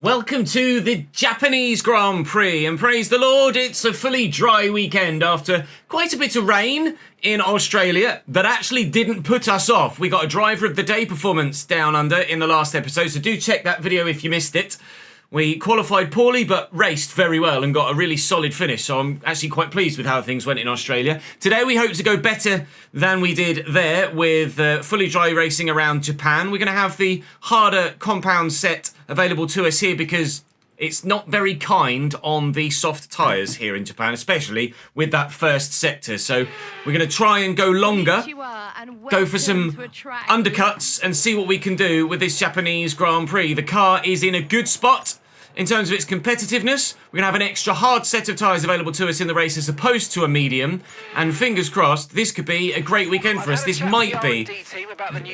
Welcome to the Japanese Grand Prix, and praise the Lord, it's a fully dry weekend after quite a bit of rain in Australia that actually didn't put us off. We got a driver of the day performance down under in the last episode, so do check that video if you missed it. We qualified poorly but raced very well and got a really solid finish, so I'm actually quite pleased with how things went in Australia. Today we hope to go better than we did there with fully dry racing around Japan. We're going to have the harder compound set available to us here because it's not very kind on the soft tyres here in Japan, especially with that first sector. So we're going to try and go longer, go for some undercuts and see what we can do with this Japanese Grand Prix. The car is in a good spot in terms of its competitiveness. We're going to have an extra hard set of tyres available to us in the race as opposed to a medium. And fingers crossed, this could be a great weekend for us. This might be,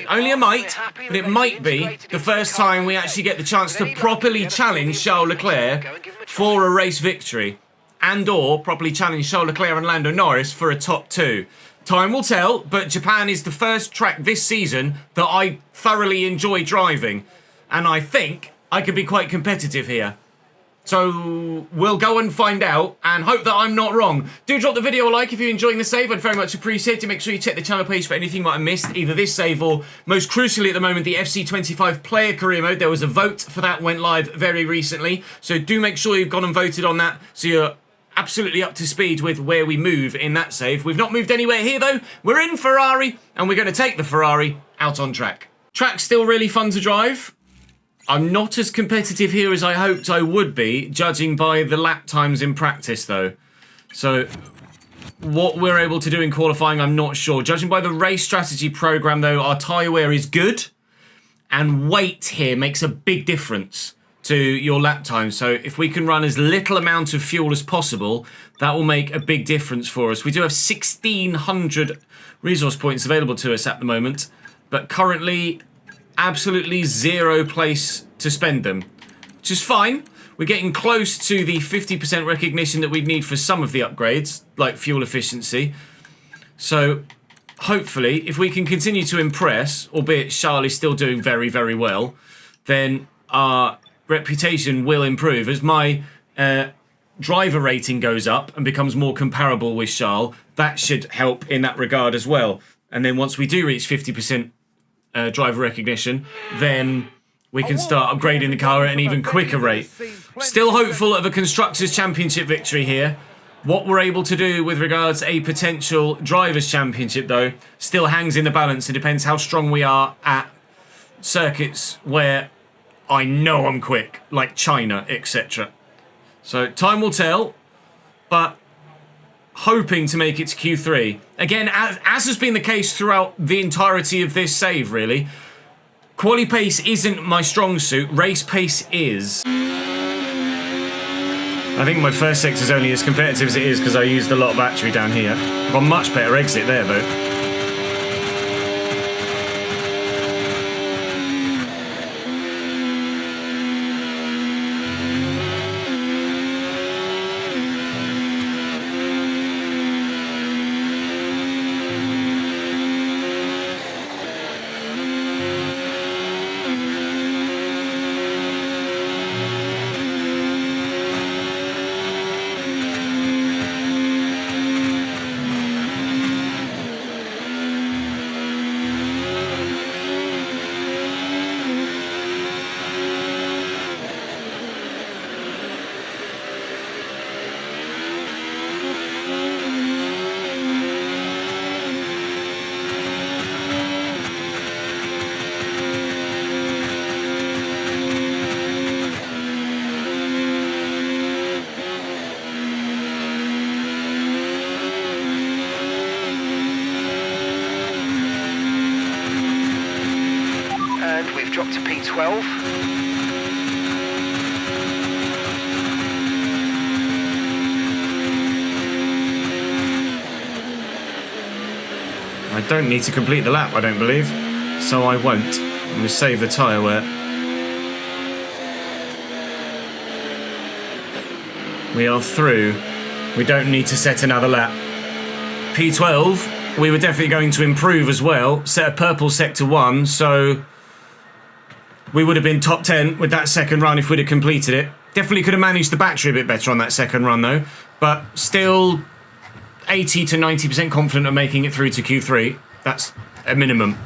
only a might, but it might be the first time we actually get the chance to properly challenge Charles Leclerc for a race victory. And or properly challenge Charles Leclerc and Lando Norris for a top two. Time will tell, but Japan is the first track this season that I thoroughly enjoy driving. And I think I could be quite competitive here. So we'll go and find out and hope that I'm not wrong. Do drop the video a like if you're enjoying the save. I'd very much appreciate it. Make sure you check the channel page for anything you might have missed, either this save or, most crucially at the moment, the FC25 player career mode. There was a vote for that, went live very recently. So do make sure you've gone and voted on that so you're absolutely up to speed with where we move in that save. We've not moved anywhere here though. We're in Ferrari and we're going to take the Ferrari out on track. Track's still really fun to drive. I'm not as competitive here as I hoped I would be, judging by the lap times in practice though. So what we're able to do in qualifying, I'm not sure. Judging by the race strategy program though, our tyre wear is good. And weight here makes a big difference to your lap time. So if we can run as little amount of fuel as possible, that will make a big difference for us. We do have 1,600 resource points available to us at the moment, but currently absolutely zero place to spend them, which is fine. We're getting close to the 50% recognition that we'd need for some of the upgrades, like fuel efficiency. So hopefully, if we can continue to impress, albeit Charles is still doing very, very well, then our reputation will improve. As my driver rating goes up and becomes more comparable with Charles, that should help in that regard as well. And then once we do reach 50% driver recognition, then we can start upgrading the car at an even quicker rate. Still hopeful of a Constructors' Championship victory here. What we're able to do with regards to a potential Drivers' Championship, though, still hangs in the balance. It depends how strong we are at circuits where I know I'm quick, like China, etc. So time will tell, but hoping to make it to Q3. Again, as has been the case throughout the entirety of this save, really. Quali pace isn't my strong suit, race pace is. I think my first sector's only as competitive as it is because I used a lot of battery down here. I've got a much better exit there, though. We've dropped to P12. I don't need to complete the lap, I don't believe, so I won't. I'm going to save the tyre wear. We are through. We don't need to set another lap. P12, we were definitely going to improve as well. Set a purple sector 1, so we would have been top 10 with that second run if we'd have completed it. Definitely could have managed the battery a bit better on that second run though, but still 80 to 90% confident of making it through to Q3. That's a minimum.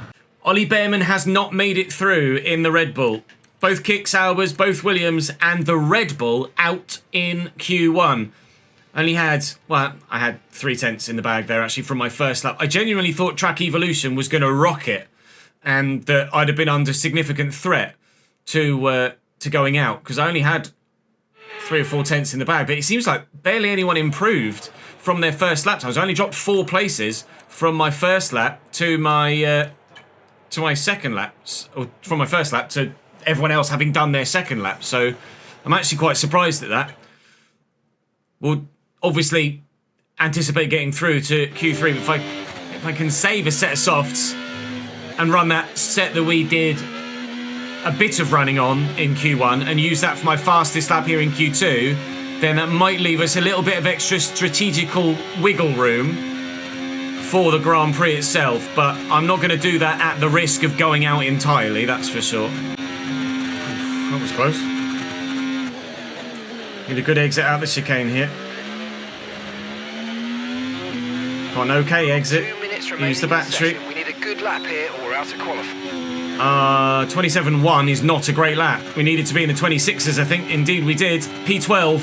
Ollie Behrman has not made it through in the Red Bull. Both Kick Saubers, both Williams and the Red Bull out in Q1. Only had, well, I had 3/10 in the bag there actually from my first lap. I genuinely thought Track Evolution was going to rock it and that I'd have been under significant threat to going out because I only had 3 or 4 tenths in the bag, but it seems like barely anyone improved from their first lap times. I only dropped 4 places from my first lap to my second lap, or from my first lap to everyone else having done their second lap. So I'm actually quite surprised at that. We'll obviously anticipate getting through to Q3, but if I can save a set of softs and run that set that we did a bit of running on in Q1 and use that for my fastest lap here in Q2, then that might leave us a little bit of extra strategical wiggle room for the Grand Prix itself, but I'm not going to do that at the risk of going out entirely, that's for sure. That was close. Need a good exit out the chicane here. Got an okay exit. Use the battery. We need a good lap here or we're out of qualifying. 27.1 is not a great lap. We needed to be in the 26s, I think. Indeed, we did. P12.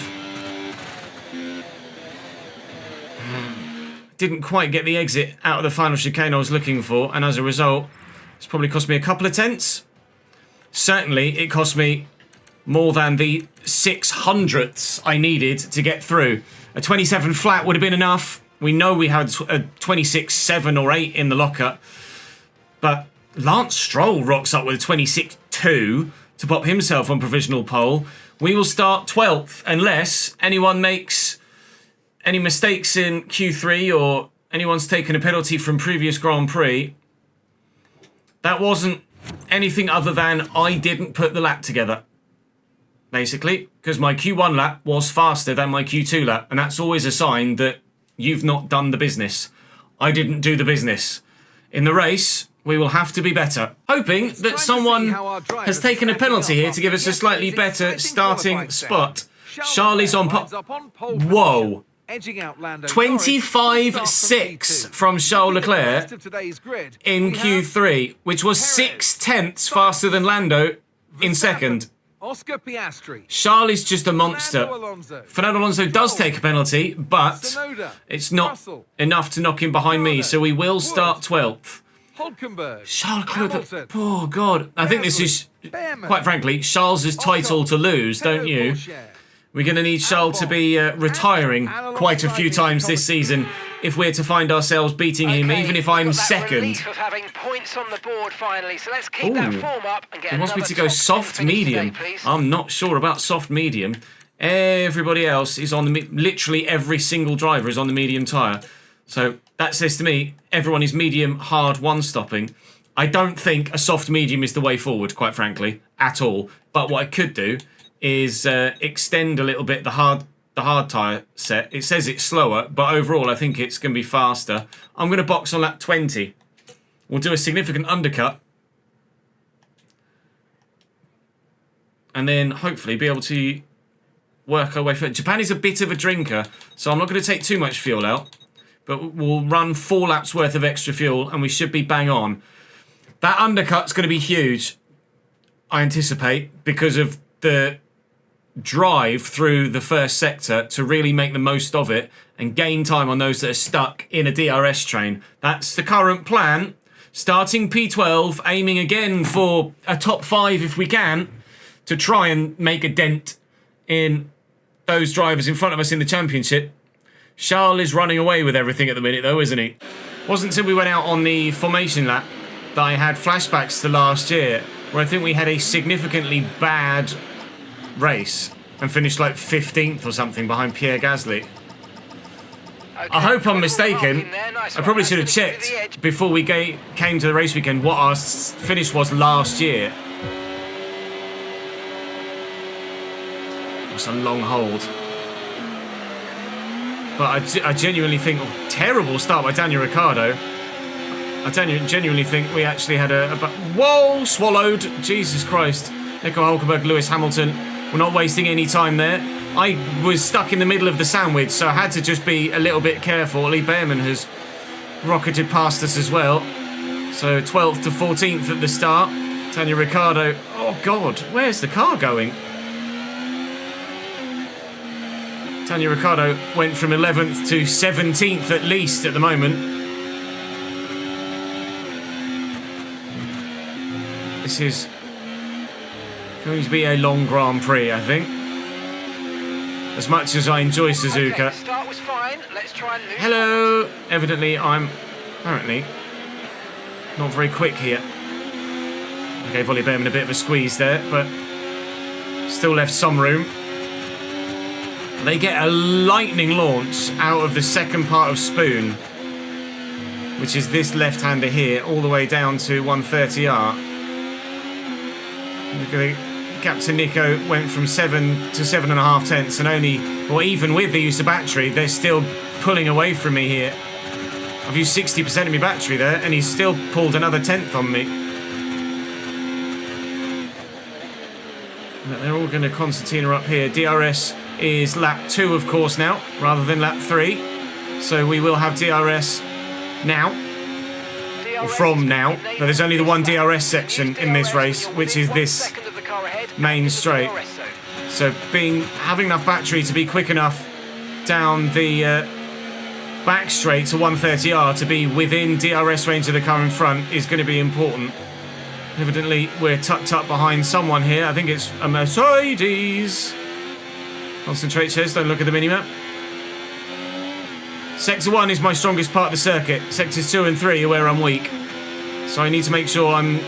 Didn't quite get the exit out of the final chicane I was looking for, and as a result, it's probably cost me a couple of tenths. Certainly, it cost me more than the 600ths I needed to get through. A 27 flat would have been enough. We know we had a 26.7 or 8 in the locker, but Lance Stroll rocks up with a 26.2 to pop himself on provisional pole. We will start 12th unless anyone makes any mistakes in Q3 or anyone's taken a penalty from previous Grand Prix. That wasn't anything other than I didn't put the lap together, basically, because my Q1 lap was faster than my Q2 lap, and that's always a sign that you've not done the business. I didn't do the business. In the race, we will have to be better. Hoping that someone has taken a penalty here to give us a slightly better starting spot. Charlie's on pole. Whoa. 25.6 from Charles Leclerc in Q3, which was 6 tenths faster than Lando in second. Charles is just a monster. Fernando Alonso does take a penalty, but it's not enough to knock him behind me, so we will start 12th. Charles Leclerc, oh God. I think this is, quite frankly, Charles' title to lose, don't you? We're going to need Charles to be retiring quite a few times this season if we're to find ourselves beating him, even if I'm second. He wants me to go soft medium. I'm not sure about soft medium. Everybody else is on the... Literally every single driver is on the medium tyre. So that says to me, everyone is medium, hard, one-stopping. I don't think a soft medium is the way forward, quite frankly, at all. But what I could do is extend a little bit the hard tyre set. It says it's slower, but overall I think it's going to be faster. I'm going to box on lap 20. We'll do a significant undercut. And then hopefully be able to work our way through. Japan is a bit of a drinker, so I'm not going to take too much fuel out. But we'll run 4 laps worth of extra fuel and we should be bang on. That undercut's going to be huge, I anticipate, because of the drive through the first sector to really make the most of it and gain time on those that are stuck in a DRS train. That's the current plan. Starting P12, aiming again for a top 5 if we can, to try and make a dent in those drivers in front of us in the championship. Charles is running away with everything at the minute though, isn't he? Wasn't until we went out on the formation lap that I had flashbacks to last year, where I think we had a significantly bad race and finished like 15th or something behind Pierre Gasly. I hope I'm mistaken. I probably should have checked before we came to the race weekend what our finish was last year. It's a long hold. But I genuinely think, terrible start by Daniel Ricciardo. I genuinely think we actually had whoa, swallowed. Jesus Christ. Nico Hulkenberg, Lewis Hamilton. We're not wasting any time there. I was stuck in the middle of the sandwich, so I had to just be a little bit careful. Lee Behrman has rocketed past us as well. So 12th to 14th at the start. Daniel Ricciardo. Oh, God. Where's the car going? Daniel Ricciardo went from 11th to 17th at least at the moment. This is going to be a long Grand Prix, I think. As much as I enjoy Suzuka. Okay, the start was fine. Let's try and lose. Hello! Evidently, I'm apparently not very quick here. I gave Ollie Behrman a bit of a squeeze there, but still left some room. They get a lightning launch out of the second part of Spoon, which is this left-hander here, all the way down to 130R. Captain Nico went from 7 to 7.5 tenths, and only, or even with the use of battery, they're still pulling away from me here. I've used 60% of my battery there, and he's still pulled another tenth on me. But they're all going to concertina up here. DRS is lap 2, of course, now, rather than lap 3. So we will have DRS now. Or from now. But there's only the one DRS section in this race, which is this main straight. So having enough battery to be quick enough down the back straight to 130R to be within DRS range of the car in front is going to be important. Evidently, we're tucked up behind someone here. I think it's a Mercedes. Concentrate, Ches, don't look at the minimap. Sector 1 is my strongest part of the circuit. Sectors 2 and 3 are where I'm weak. So I need to make sure I'm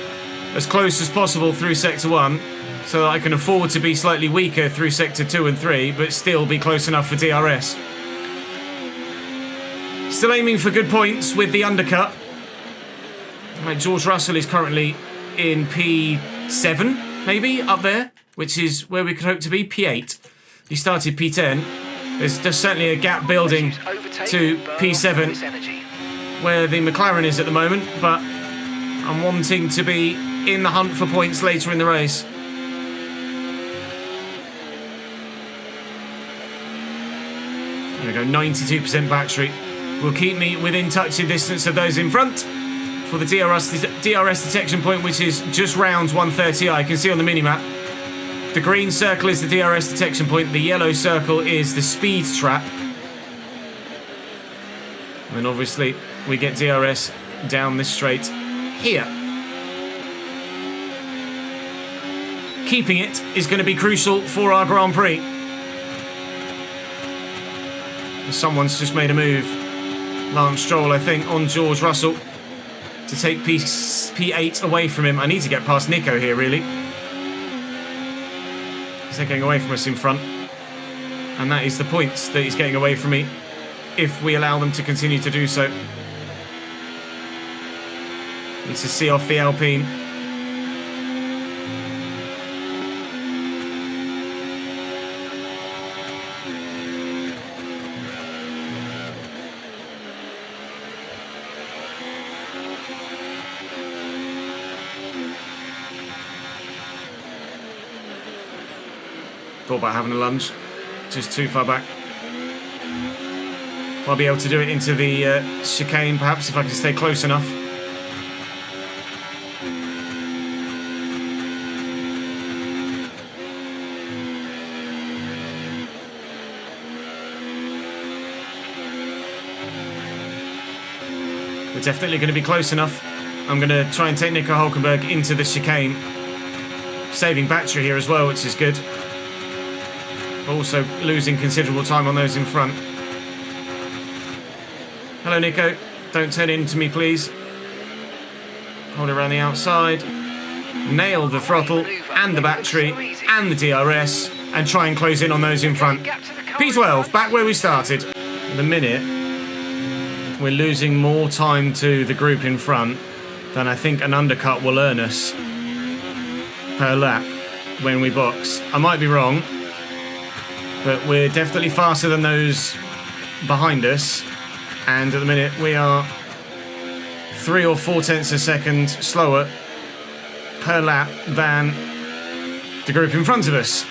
as close as possible through Sector 1 so that I can afford to be slightly weaker through Sector 2 and 3, but still be close enough for DRS. Still aiming for good points with the undercut. Right, George Russell is currently in P7, maybe, up there, which is where we could hope to be, P8. He started P10. There's certainly a gap building to P7, where the McLaren is at the moment, but I'm wanting to be in the hunt for points later in the race. There we go, 92% battery. Will keep me within touching distance of those in front for the DRS detection point, which is just round 130. I can see on the minimap. The green circle is the DRS detection point. The yellow circle is the speed trap. And obviously we get DRS down this straight here. Keeping it is going to be crucial for our Grand Prix. Someone's just made a move. Lance Stroll, I think, on George Russell to take P8 away from him. I need to get past Nico here, really. They're getting away from us in front. And that is the points that he's getting away from me if we allow them to continue to do so. Need to see off the Alpine. Thought about having a lunge, just too far back. I'll be able to do it into the chicane, perhaps, if I can stay close enough. We're definitely going to be close enough. I'm going to try and take Nico Hulkenberg into the chicane. Saving battery here as well, which is good. Also losing considerable time on those in front. Hello, Nico. Don't turn into me, please. Hold it around the outside. Nail the throttle and the battery and the DRS and try and close in on those in front. P12, back where we started. At the minute, we're losing more time to the group in front than I think an undercut will earn us per lap when we box. I might be wrong, but we're definitely faster than those behind us, and at the minute we are 3 or 4 tenths a second slower per lap than the group in front of us.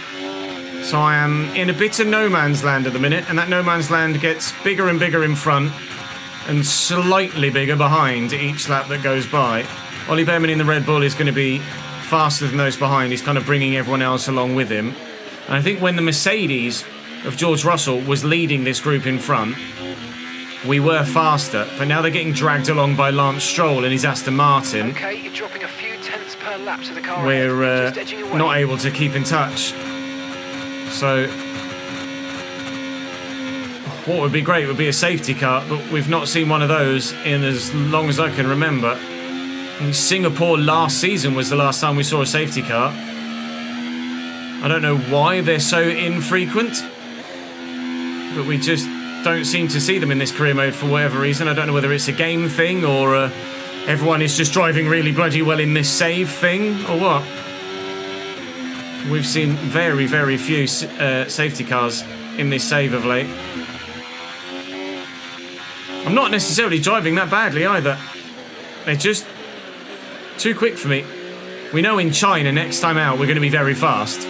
So I am in a bit of no man's land at the minute, and that no man's land gets bigger and bigger in front and slightly bigger behind each lap that goes by. Ollie Behrman in the Red Bull is going to be faster than those behind. He's kind of bringing everyone else along with him. And I think when the Mercedes of George Russell was leading this group in front, we were faster, but now they're getting dragged along by Lance Stroll and his Aston Martin. Okay, you're dropping a few tenths per lap to the car. We're just edging away. not able to keep in touch. So what would be great would be a safety car, but we've not seen one of those in as long as I can remember. In Singapore last season was the last time we saw a safety car. I don't know why they're so infrequent, but we just don't seem to see them in this career mode for whatever reason. I don't know whether it's a game thing or everyone is just driving really bloody well in this save thing or what. We've seen very, very few safety cars in this save of late. I'm not necessarily driving that badly either. They're just too quick for me. We know in China next time out we're going to be very fast.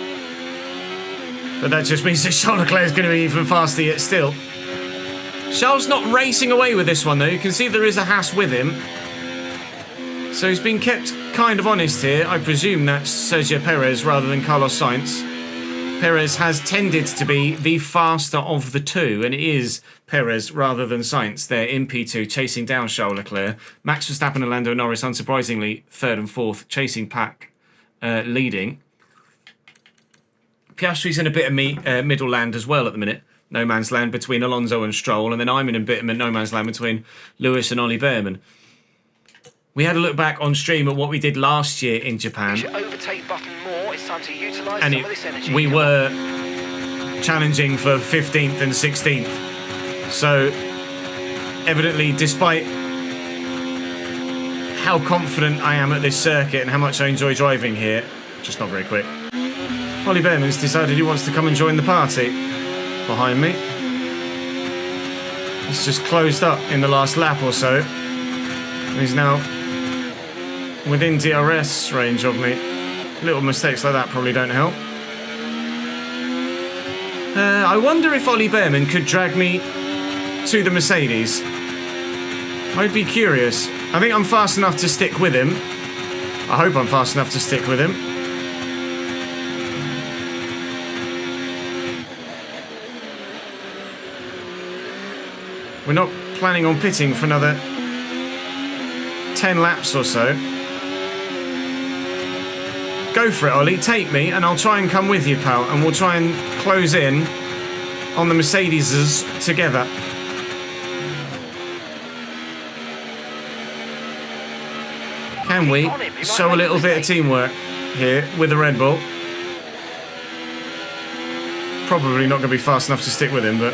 But that just means that Charles Leclerc is going to be even faster yet still. Charles not racing away with this one though. You can see there is a Haas with him. So he's been kept kind of honest here. I presume that's Sergio Perez rather than Carlos Sainz. Perez has tended to be the faster of the two, and it is Perez rather than Sainz there in P2 chasing down Charles Leclerc. Max Verstappen and Lando Norris unsurprisingly third and fourth, chasing Pack leading. Piastri's in a bit of middle land as well at the minute. No man's land between Alonso and Stroll, and then I'm in a bit of no man's land between Lewis and Ollie Behrman. We had a look back on stream at what we did last year in Japan. Use your overtake button more. It's time to utilise And some of this energy. we were challenging for 15th and 16th. So, evidently, despite how confident I am at this circuit and how much I enjoy driving here, just not very quick, Ollie Behrman's decided he wants to come and join the party behind me. He's just closed up in the last lap or so. And he's now within DRS range of me. Little mistakes like that probably don't help. I wonder if Ollie Behrman could drag me to the Mercedes. I'd be curious. I think I'm fast enough to stick with him. I hope I'm fast enough to stick with him. We're not planning on pitting for another 10 laps or so. Go for it, Ollie. Take me, and I'll try and come with you, pal. And we'll try and close in on the Mercedeses together. Can we show a little bit of teamwork here with the Red Bull? Probably not going to be fast enough to stick with him, but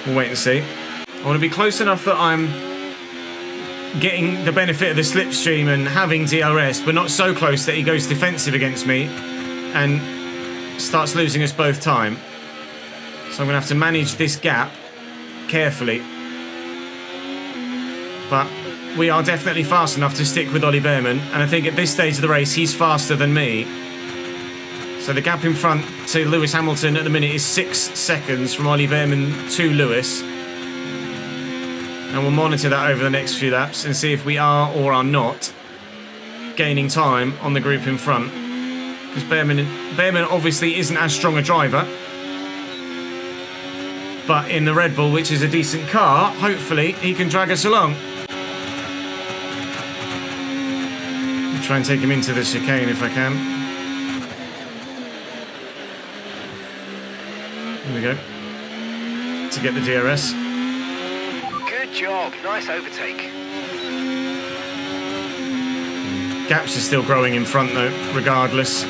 we'll wait and see. I want to be close enough that I'm getting the benefit of the slipstream and having DRS, but not so close that he goes defensive against me and starts losing us both time. So I'm going to have to manage this gap carefully. But we are definitely fast enough to stick with Ollie Behrman, and I think at this stage of the race he's faster than me. So the gap in front to Lewis Hamilton at the minute is 6 seconds from Ollie Behrman to Lewis. And we'll monitor that over the next few laps and see if we are or are not gaining time on the group in front. Because Behrman obviously isn't as strong a driver. But in the Red Bull, which is a decent car, hopefully he can drag us along. I'll try and take him into the chicane if I can. Here we go. To get the DRS. Good job. Nice overtake. Gaps are still growing in front though, regardless.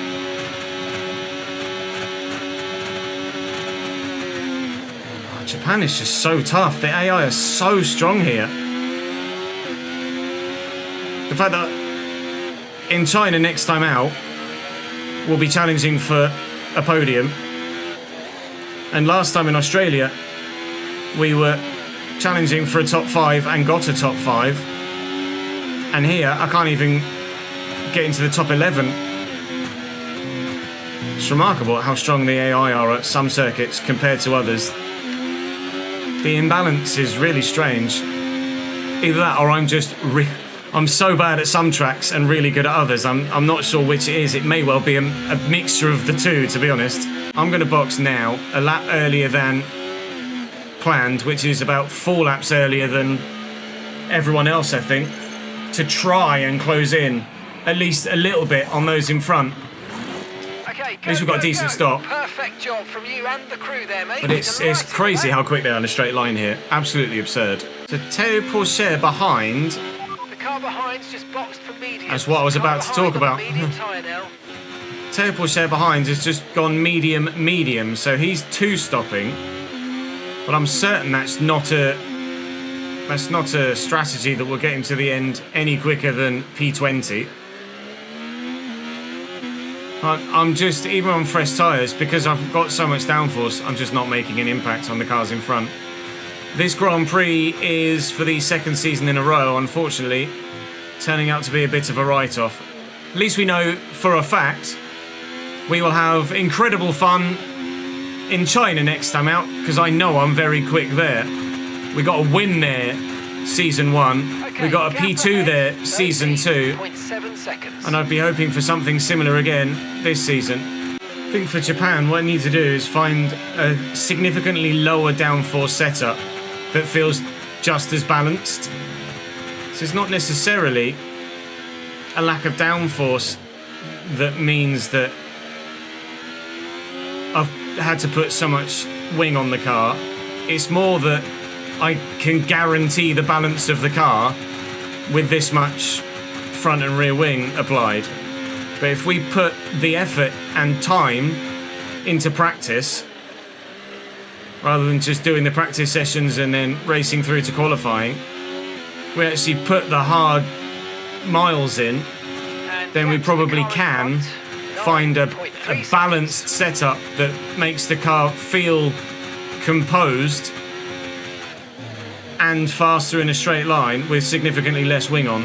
Oh, Japan is just so tough. The AI are so strong here. The fact that in China next time out, we'll be challenging for a podium. And last time in Australia, we were challenging for a top 5 and got a top 5. And here, I can't even get into the top 11 It's remarkable how strong the AI are at some circuits compared to others. The imbalance is really strange. Either that or I'm so bad at some tracks and really good at others. I'm not sure which it is. It may well be a mixture of the two, to be honest. I'm going to box now, a lap earlier than planned, which is about 4 laps earlier than everyone else, I think, to try and close in at least a little bit on those in front. Okay, At least we've got a decent stop. Perfect job from you and the crew there, mate. But it's crazy how quick they are in a straight line here. Absolutely absurd. So Théo Pourchaire behind. The car behind's just boxed for medium. That's what I was about to talk about. Medium tyre now. Théo Pourchaire behind has just gone medium, so he's 2-stopping. But I'm certain that's not a strategy that will get him to the end any quicker than P20. I'm just, even on fresh tyres, because I've got so much downforce, I'm just not making an impact on the cars in front. This Grand Prix is, for the second season in a row, unfortunately, turning out to be a bit of a write-off. At least we know for a fact we will have incredible fun in China next time out, because I know I'm very quick there. We got a win there, season 1. Okay, we got a P2 there, season 2. 0.7 seconds. And I'd be hoping for something similar again this season. I think for Japan, what I need to do is find a significantly lower downforce setup that feels just as balanced. So it's not necessarily a lack of downforce that means that I've had to put so much wing on the car. It's more that I can guarantee the balance of the car with this much front and rear wing applied. But if we put the effort and time into practice, rather than just doing the practice sessions and then racing through to qualifying, if we actually put the hard miles in, then we probably can find a balanced setup that makes the car feel composed and faster in a straight line with significantly less wing on.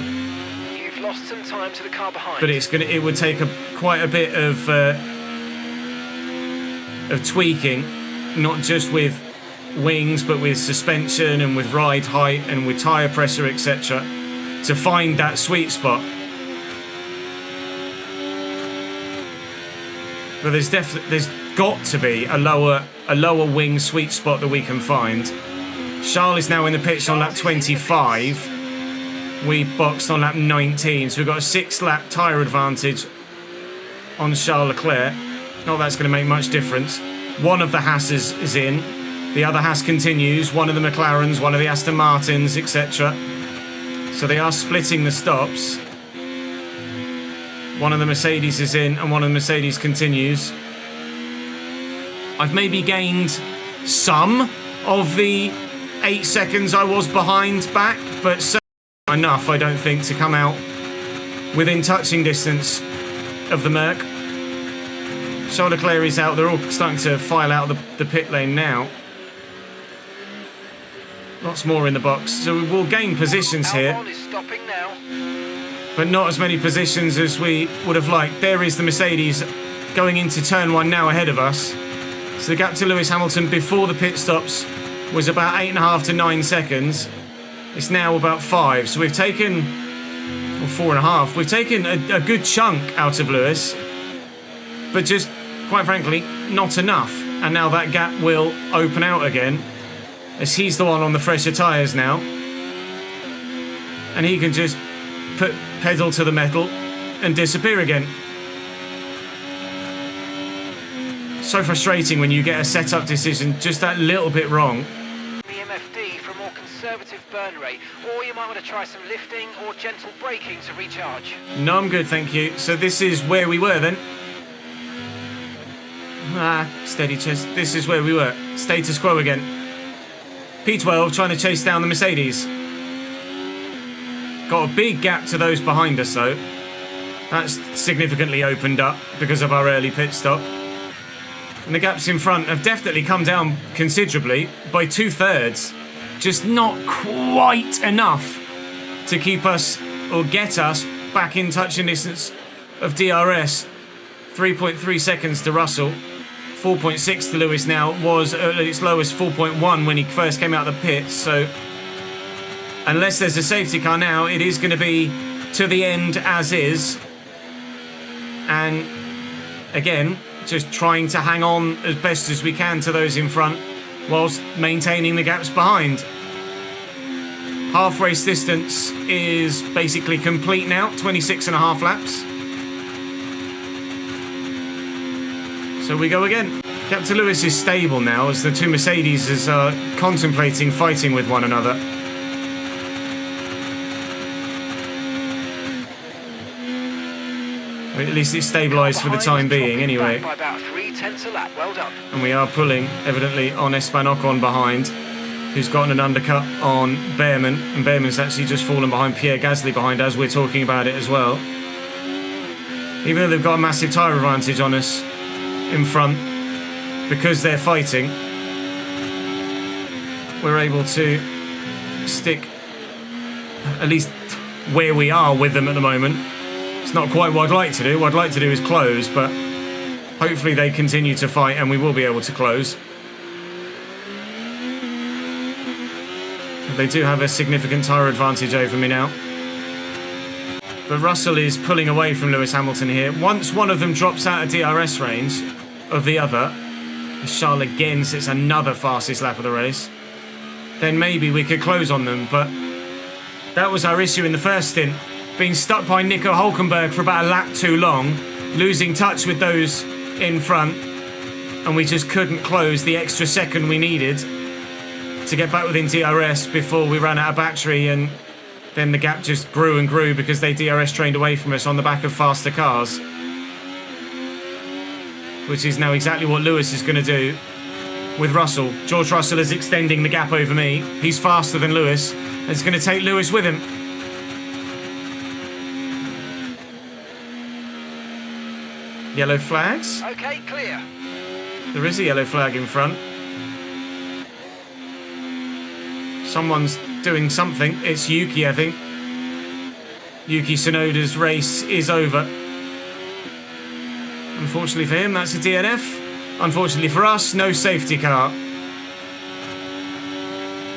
You've lost some time to the car behind. But it would take quite a bit of tweaking, not just with wings, but with suspension and with ride height and with tyre pressure, etc., to find that sweet spot. But there's got to be a lower wing sweet spot that we can find. Charles is now in the pits on lap 25. We boxed on lap 19, so we've got a 6-lap tyre advantage on Charles Leclerc. Not that's going to make much difference. One of the Haas's is in. The other Haas continues. One of the McLarens, one of the Aston Martins, etc. So they are splitting the stops. One of the Mercedes is in and one of the Mercedes continues. I've maybe gained some of the 8 seconds I was behind back, but certainly not enough, I don't think, to come out within touching distance of the Merc. Charles Leclerc is out. They're all starting to file out the pit lane now. Lots more in the box. So we'll gain positions here, Albon is stopping now. but not as many positions as we would have liked. There is the Mercedes going into turn 1 now ahead of us. So the gap to Lewis Hamilton before the pit stops was about 8.5 to 9 seconds. It's now about 5. So we've taken, or 4.5, we've taken a good chunk out of Lewis, but just, quite frankly, not enough. And now that gap will open out again, as he's the one on the fresher tyres now. And he can just put pedal to the metal and disappear again. So frustrating when you get a setup decision just that little bit wrong. The MFD for a more conservative burn rate, or you might want to try some lifting or gentle braking to recharge. No, I'm good, thank you. So this is where we were then. Steady chest. This is where we were. Status quo again. P12 trying to chase down the Mercedes. Got a big gap to those behind us though. That's significantly opened up because of our early pit stop. And the gaps in front have definitely come down considerably by 2/3. Just not quite enough to keep us or get us back in touching distance of DRS 3.3 seconds to Russell. 4.6 to Lewis now. Was at its lowest 4.1 when he first came out of the pits. So unless there's a safety car now, it is going to be to the end as is. And again, just trying to hang on as best as we can to those in front whilst maintaining the gaps behind. Half race distance is basically complete now, 26.5 laps. So we go again. Captain Lewis is stable now as the two Mercedes are contemplating fighting with one another. At least it's stabilised for the time being anyway. By about 3/10 a lap. Well done. And we are pulling, evidently, on Esteban Ocon behind, who's gotten an undercut on Behrman. And Behrman's actually just fallen behind Pierre Gasly behind as we're talking about it as well. Even though they've got a massive tyre advantage on us in front, because they're fighting, we're able to stick at least where we are with them at the moment. It's not quite what I'd like to do. What I'd like to do is close, but hopefully they continue to fight and we will be able to close. They do have a significant tyre advantage over me now. But Russell is pulling away from Lewis Hamilton here. Once one of them drops out of DRS range of the other, Charles again sets another fastest lap of the race, then maybe we could close on them. But that was our issue in the first stint. Being stuck by Nico Hülkenberg for about a lap too long, losing touch with those in front, and we just couldn't close the extra second we needed to get back within DRS before we ran out of battery, and then the gap just grew and grew because they DRS trained away from us on the back of faster cars. Which is now exactly what Lewis is going to do with Russell. George Russell is extending the gap over me. He's faster than Lewis, and it's going to take Lewis with him. Yellow flags. Okay, clear. There is a yellow flag in front. Someone's doing something. It's Yuki, I think. Yuki Tsunoda's race is over. Unfortunately for him, that's a DNF. Unfortunately for us, no safety car.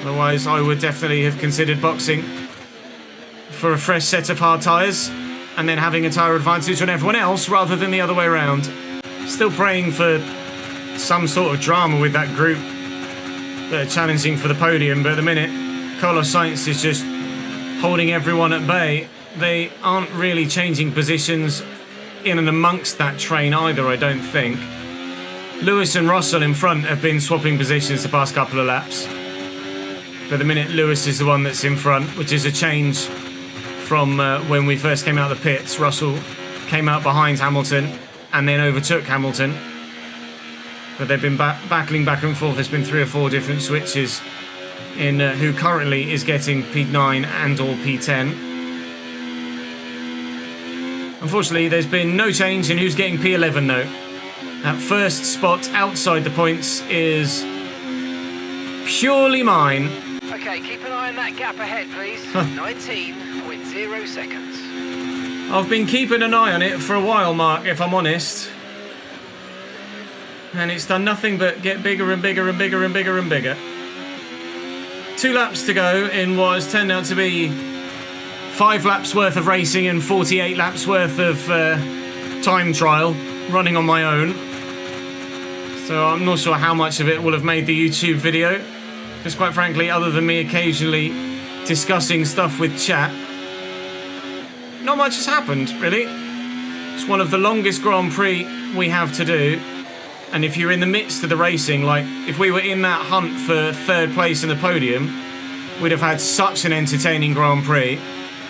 Otherwise, I would definitely have considered boxing for a fresh set of hard tyres and then having a tyre advantage on everyone else rather than the other way around. Still praying for some sort of drama with that group that are challenging for the podium, but at the minute, Carlos Sainz is just holding everyone at bay. They aren't really changing positions in and amongst that train either, I don't think. Lewis and Russell in front have been swapping positions the past couple of laps. But at the minute, Lewis is the one that's in front, which is a change from when we first came out of the pits. Russell came out behind Hamilton and then overtook Hamilton. But they've been battling back and forth. There's been 3 or 4 different switches in who currently is getting P9 and or P10. Unfortunately, there's been no change in who's getting P11 though. That first spot outside the points is purely mine. Okay, keep an eye on that gap ahead, please. 19.0 seconds. I've been keeping an eye on it for a while, Mark, if I'm honest. And it's done nothing but get bigger and bigger and bigger and bigger and bigger. 2 laps to go in what has turned out to be 5 laps worth of racing and 48 laps worth of time trial running on my own. So I'm not sure how much of it will have made the YouTube video. Because quite frankly, other than me occasionally discussing stuff with chat, not much has happened, really. It's one of the longest Grand Prix we have to do. And if you're in the midst of the racing, like if we were in that hunt for 3rd place in the podium, we'd have had such an entertaining Grand Prix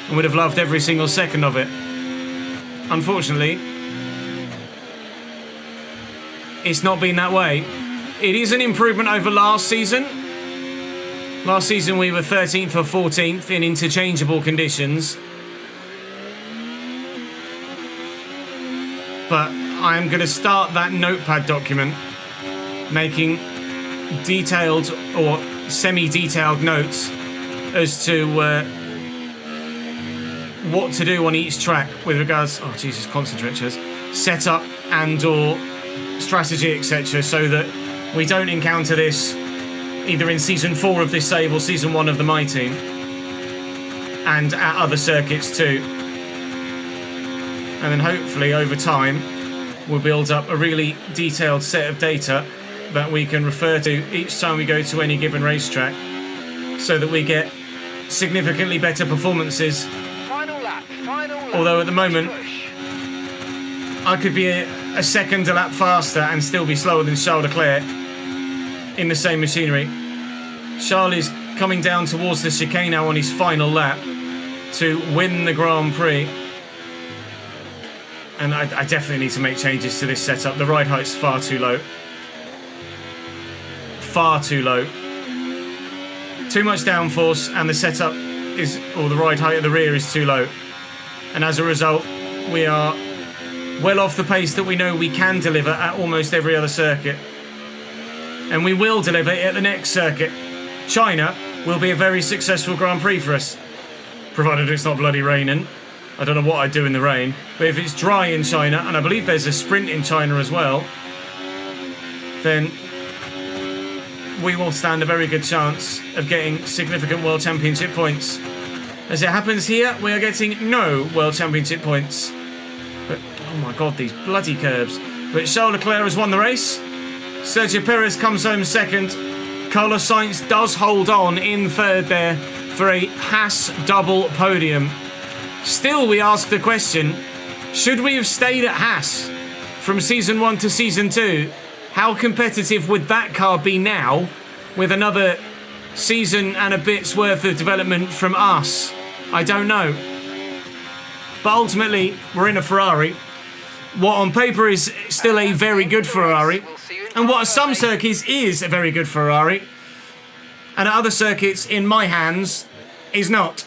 and would have loved every single second of it. Unfortunately, it's not been that way. It is an improvement over last season. Last season we were 13th or 14th in interchangeable conditions. But I'm going to start that notepad document making detailed or semi-detailed notes as to what to do on each track with regards... Oh, Jesus, concentrate, Ches. Setup, and or strategy, etc., so that we don't encounter this either in Season 4 of this save or Season 1 of the My Team, and at other circuits too. And then hopefully over time we'll build up a really detailed set of data that we can refer to each time we go to any given racetrack, so that we get significantly better performances. Final lap. Although at the moment I could be a second a lap faster and still be slower than Charles Leclerc in the same machinery. Charles is coming down towards the chicane now on his final lap to win the Grand Prix. And I definitely need to make changes to this setup. The ride height's far too low. Far too low. Too much downforce, and the setup is, or the ride height at the rear is too low. And as a result, we are well off the pace that we know we can deliver at almost every other circuit. And we will deliver it at the next circuit. China will be a very successful Grand Prix for us, provided it's not bloody raining. I don't know what I'd do in the rain, but if it's dry in China, and I believe there's a sprint in China as well, then we will stand a very good chance of getting significant World Championship points. As it happens here, we are getting no World Championship points. But, oh my god, these bloody curbs. But Charles Leclerc has won the race. Sergio Perez comes home second. Carlos Sainz does hold on in third there for a Haas double podium. Still, we ask the question, should we have stayed at Haas from Season 1 to Season 2? How competitive would that car be now with another season and a bit's worth of development from us? I don't know. But ultimately, we're in a Ferrari. What on paper is still a very good Ferrari, and what at some circuits is a very good Ferrari, and at other circuits, in my hands, is not.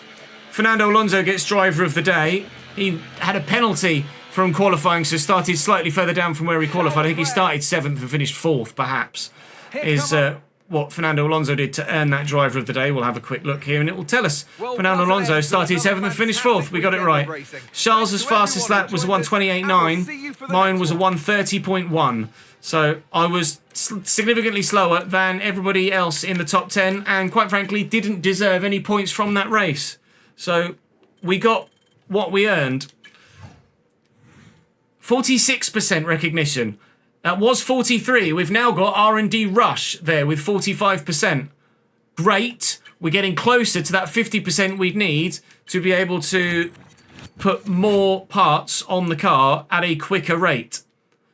Fernando Alonso gets driver of the day. He had a penalty from qualifying, so started slightly further down from where he qualified. I think he started 7th and finished 4th, perhaps, is what Fernando Alonso did to earn that driver of the day. We'll have a quick look here and it will tell us. Fernando Alonso started 7th and finished 4th. We got it right. Charles' fastest lap was a 1:28.9. Mine was a 1:30.1. So I was significantly slower than everybody else in the top 10, and quite frankly didn't deserve any points from that race. So we got what we earned. 46% recognition. That was 43. We've now got R&D Rush there with 45%. Great. We're getting closer to that 50% we'd need to be able to put more parts on the car at a quicker rate.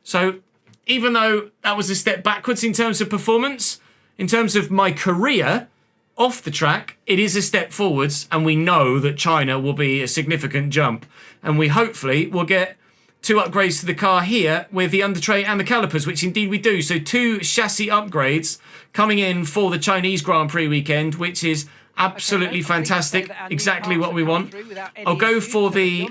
So even though that was a step backwards in terms of performance, in terms of my career off the track, it is a step forwards, and we know that China will be a significant jump. And we hopefully will get 2 upgrades to the car here with the undertray and the calipers, which indeed we do. So 2 chassis upgrades coming in for the Chinese Grand Prix weekend, which is absolutely fantastic. Exactly what we want. I'll go for the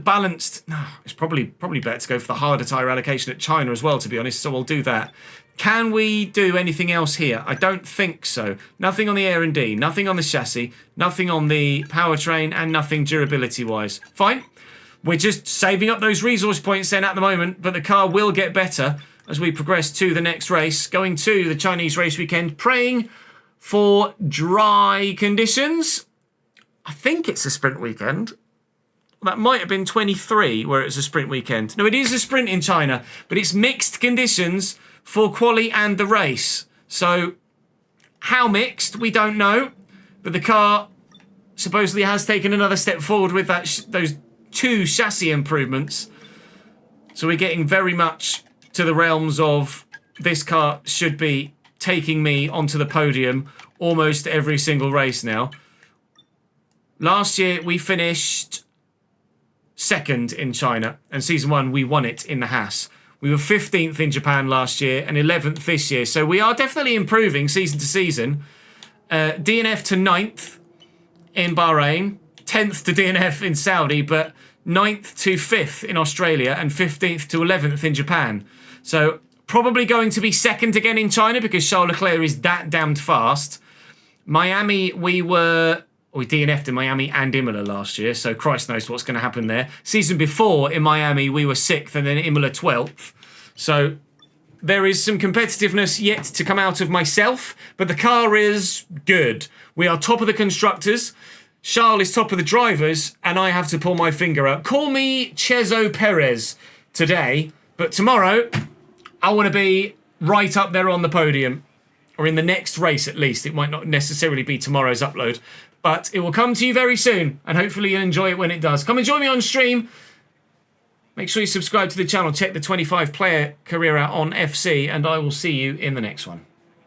balanced. No, it's probably better to go for the harder tyre allocation at China as well, to be honest. So we'll do that. Can we do anything else here? I don't think so. Nothing on the R&D, nothing on the chassis, nothing on the powertrain, and nothing durability-wise. Fine. We're just saving up those resource points then at the moment, but the car will get better as we progress to the next race. Going to the Chinese race weekend, praying for dry conditions. I think it's a sprint weekend. That might have been 23 where it was a sprint weekend. No, it is a sprint in China, but it's mixed conditions for quali and the race. So how mixed, we don't know, but the car supposedly has taken another step forward with that those 2 chassis improvements. So we're getting very much to the realms of this car should be taking me onto the podium almost every single race now. Last year we finished 2nd in China, and Season 1 we won it in the Haas. We were 15th in Japan last year and 11th this year. So we are definitely improving season to season. DNF to 9th in Bahrain, 10th to DNF in Saudi, but 9th to 5th in Australia and 15th to 11th in Japan. So probably going to be 2nd again in China because Charles Leclerc is that damned fast. Miami, we were We DNF'd in Miami and Imola last year, so Christ knows what's going to happen there. Season before in Miami, we were 6th and then Imola 12th. So there is some competitiveness yet to come out of myself, but the car is good. We are top of the constructors. Charles is top of the drivers, and I have to pull my finger out. Call me Chezo Perez today, but tomorrow I want to be right up there on the podium, or in the next race at least. It might not necessarily be tomorrow's upload, but it will come to you very soon, and hopefully you'll enjoy it when it does. Come and join me on stream. Make sure you subscribe to the channel. Check the 25 player career out on FC, and I will see you in the next one.